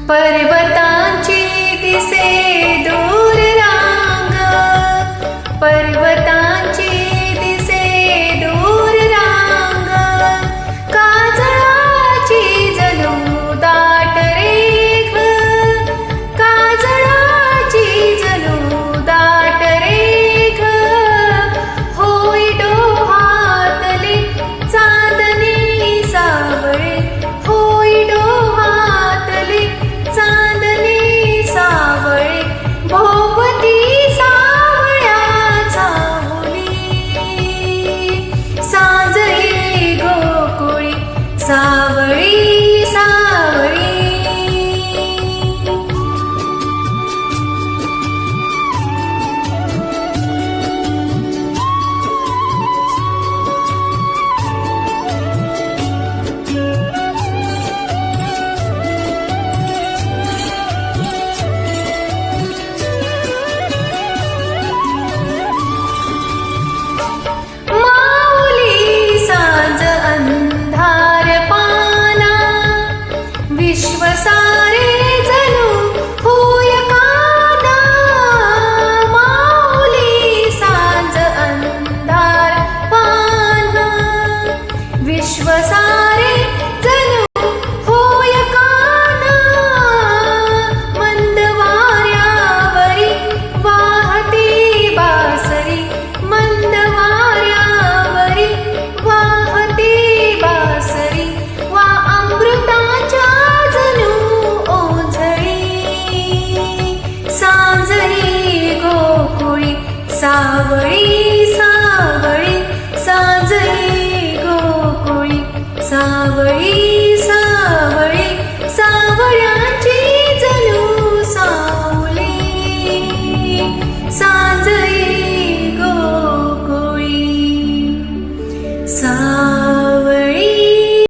पर्वतांची दिसे दूर रांग, पर्वतांची दिसे दूर रांग, काजळाची जणू दाट रेघ, काजळाची जणू दाट रेघ, होई डोहातले चांदणे सावळे, होई डोहातले चांदणे सावळे, भोवती सावळ्याचा मुली, सांज येई गोकुळी सावळी सावळी. माऊली सांज अंधार पाना, विश्व सारे जणू होय काना. माऊली सांज अंधार पाना, विश्व सारे जणू होय काना. मंद वाऱ्यावरी वाहती बासरी, मंद वाऱ्यावरी वाहती बासरी, वा अमृताच्या जणू ओझळी. सांज ही गोकुळी सावळी